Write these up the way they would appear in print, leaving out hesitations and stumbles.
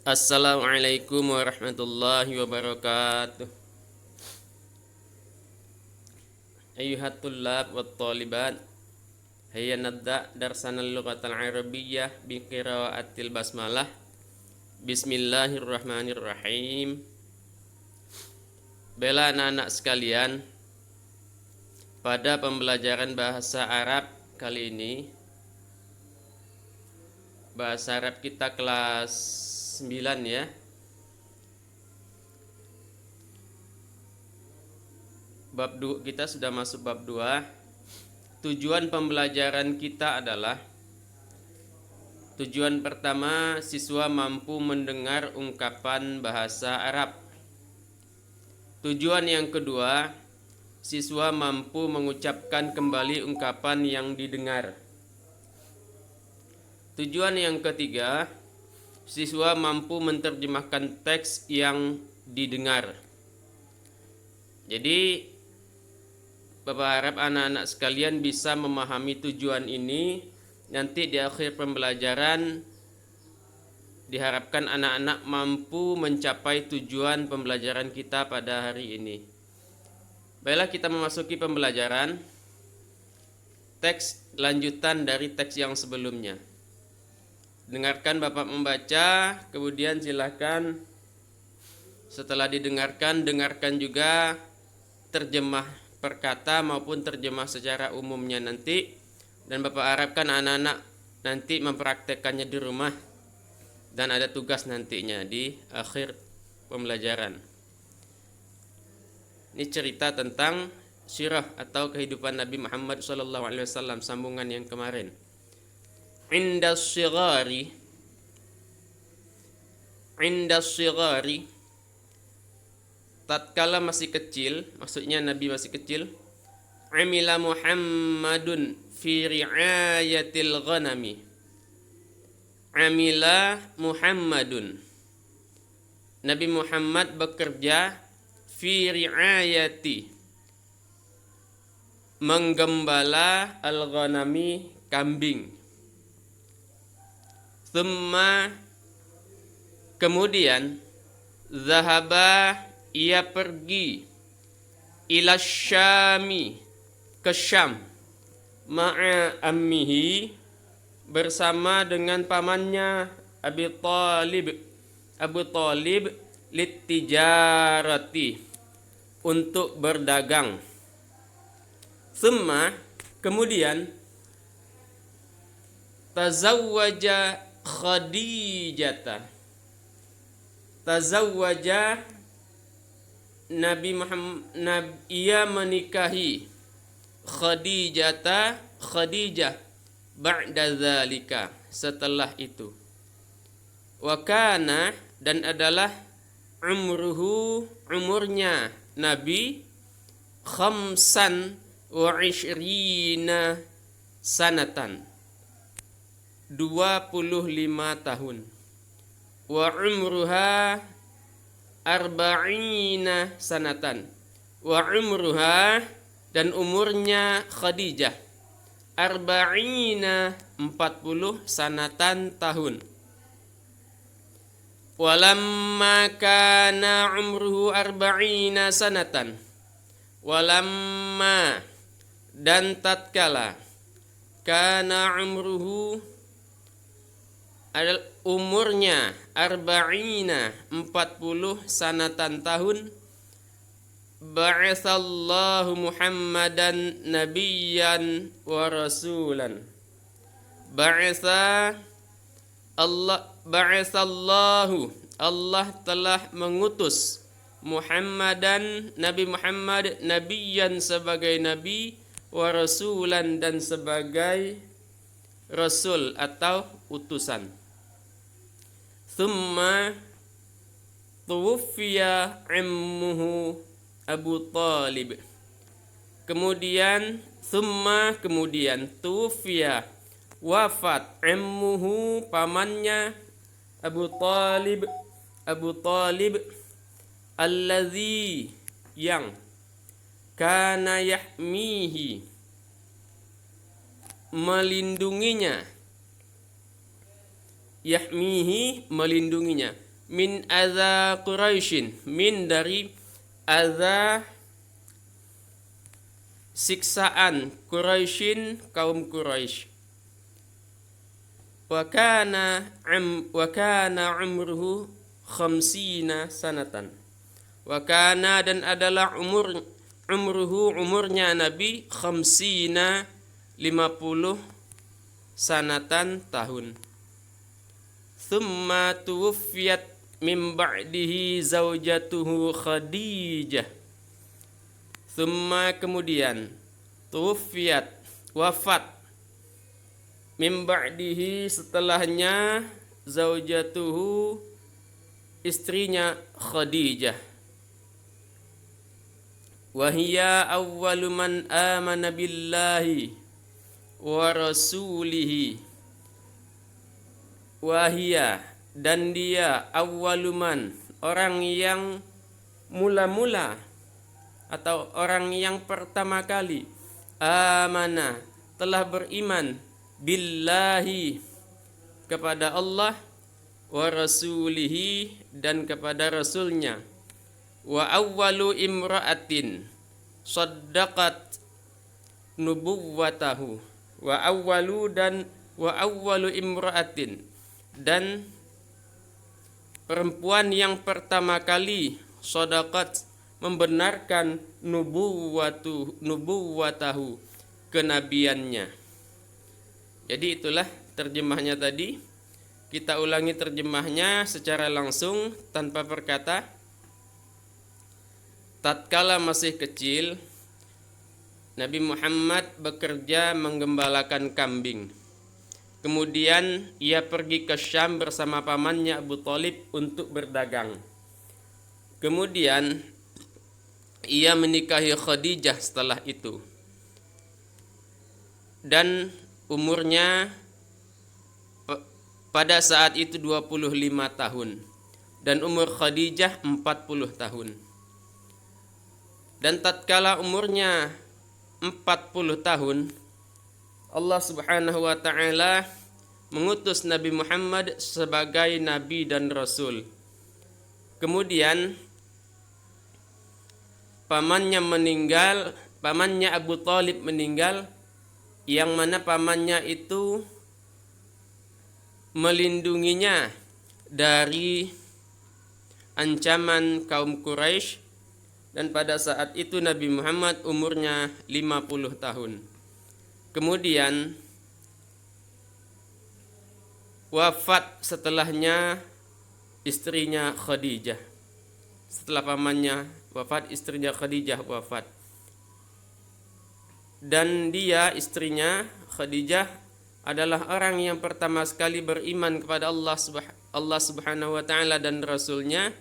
Assalamualaikum warahmatullahi wabarakatuh. Ayuhat tullab wa talibat, hayya nabda darsanal lughatal arabiyyah bi qiraatil basmalah. Bismillahirrahmanirrahim. Bela anak-anak sekalian, pada pembelajaran bahasa Arab kali ini, bahasa Arab kita kelas 9 ya. Kita sudah masuk bab 2. Tujuan pembelajaran kita adalah tujuan pertama, siswa mampu mendengar ungkapan bahasa Arab. Tujuan yang kedua, siswa mampu mengucapkan kembali ungkapan yang didengar. Tujuan yang ketiga, siswa mampu menerjemahkan teks yang didengar. Jadi Bapak harap anak-anak sekalian bisa memahami tujuan ini. Nanti di akhir pembelajaran diharapkan anak-anak mampu mencapai tujuan pembelajaran kita pada hari ini. Baiklah, kita memasuki pembelajaran teks lanjutan dari teks yang sebelumnya. Dengarkan Bapak membaca, kemudian silakan setelah didengarkan, dengarkan juga terjemah perkata maupun terjemah secara umumnya nanti. Dan Bapak harapkan anak-anak nanti mempraktekannya di rumah dan ada tugas nantinya di akhir pembelajaran. Ini cerita tentang sirah atau kehidupan Nabi Muhammad SAW, sambungan yang kemarin. Indas sigari, tatkala masih kecil, maksudnya Nabi masih kecil. Amila Muhammadun fi ri'ayatil ghanami. Amila Muhammadun, Nabi Muhammad bekerja fi ri'ayati, menggembala al-ghanami, kambing. Thumma, kemudian, zahaba, ia pergi, ila Syami, ke Syam, ma'a ammihi, bersama dengan pamannya Abu Talib, litijarati, untuk berdagang. Thumma, kemudian, tazawwaja Khadijata, tazawwaja, Nabi Muhammad ia menikahi Khadijah ba'da zalika, setelah itu. Wa kana, dan adalah umurnya Nabi khamsan wa ishrina sanatan, 25 tahun. Wa umruha arba'ina sanatan, wa umruha, dan umurnya Khadijah arba'ina, 40 sanatan, tahun. Walamma kana umruhu arba'ina sanatan, walamma, dan tatkala, kana umruhu, adalah umurnya arba'ina, 40 sanatan, tahun. Ba'atsallahu Muhammadan nabiyyan wa rasulan. Ba'atsallahu, Allah telah mengutus Muhammadan, Nabi Muhammad, nabiyyan, sebagai nabi, wa rasulan, dan sebagai rasul atau utusan. Thumma tuwfiya ammuhu Abu Talib. Kemudian, tuwfiya, wafat, ammuhu, pamannya Abu Talib, allazi, yang, kana yahmihi, melindunginya, melindunginya, min adza Quraisyin, min dari adza siksaan Quraisyin, kaum Quraisy. Wa kana umruhu khamsina sanatan. Wa kana, dan adalah umurnya Nabi khamsina 50 sanatan tahun. Thumma tuwfiyat min ba'dihi zaujatuhu Khadijah. Thumma, kemudian, tuwfiyat, wafat, min ba'dihi, setelahnya, zaujatuhu, istrinya Khadijah. Wahia awwalu man amana billahi wa rasulihi. Wahia, dan dia, awwaluman, orang yang mula-mula atau orang yang pertama kali, amana, telah beriman, billahi, kepada Allah, wa rasulihi, dan kepada rasulnya. Wa awwalu imra'atin saddaqat nubuwwatahu. Wa awwalu imra'atin, dan perempuan yang pertama kali sadaqat, membenarkan nubuwwatahu, kenabiannya. Jadi itulah terjemahnya tadi. Kita ulangi terjemahnya secara langsung tanpa perkata. Tatkala masih kecil, Nabi Muhammad bekerja menggembalakan kambing. Kemudian ia pergi ke Syam bersama pamannya Abu Thalib untuk berdagang. Kemudian ia menikahi Khadijah setelah itu. Dan umurnya pada saat itu 25 tahun. Dan umur Khadijah 40 tahun. Dan tatkala umurnya 40 tahun, Allah Subhanahu wa taala mengutus Nabi Muhammad sebagai nabi dan rasul. Kemudian pamannya Abu Thalib meninggal, yang mana pamannya itu melindunginya dari ancaman kaum Quraisy. Dan pada saat itu Nabi Muhammad umurnya 50 tahun. Kemudian wafat setelahnya istrinya Khadijah. Setelah pamannya wafat, istrinya Khadijah wafat. Dan dia, istrinya Khadijah, adalah orang yang pertama sekali beriman kepada Allah Subhanahu wa taala dan rasulnya,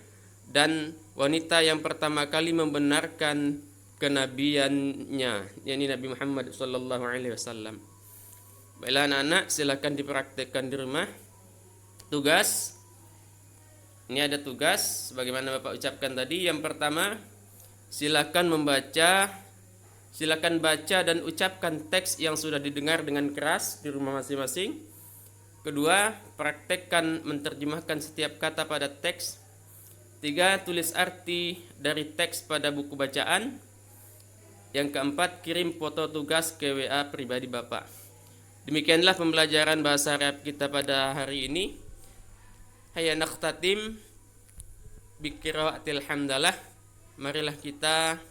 dan wanita yang pertama kali membenarkan kenabiannya, yakni Nabi Muhammad sallallahu alaihi wasallam. Baiklah anak-anak, silakan dipraktekkan di rumah. Tugas. Ini ada tugas sebagaimana Bapak ucapkan tadi. Yang pertama, silakan baca dan ucapkan teks yang sudah didengar dengan keras di rumah masing-masing. Kedua, praktekkan menerjemahkan setiap kata pada teks. 3. Tulis arti dari teks pada buku bacaan. Yang keempat, kirim foto tugas ke WA pribadi Bapak. Demikianlah pembelajaran bahasa Arab kita pada hari ini. Hayya naqtatim bi qiraatil hamdalah. Marilah kita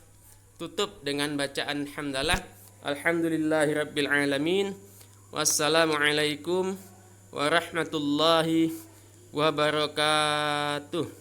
tutup dengan bacaan hamdalah. Alhamdulillahirabbil alamin. Wassalamualaikum warahmatullahi wabarakatuh.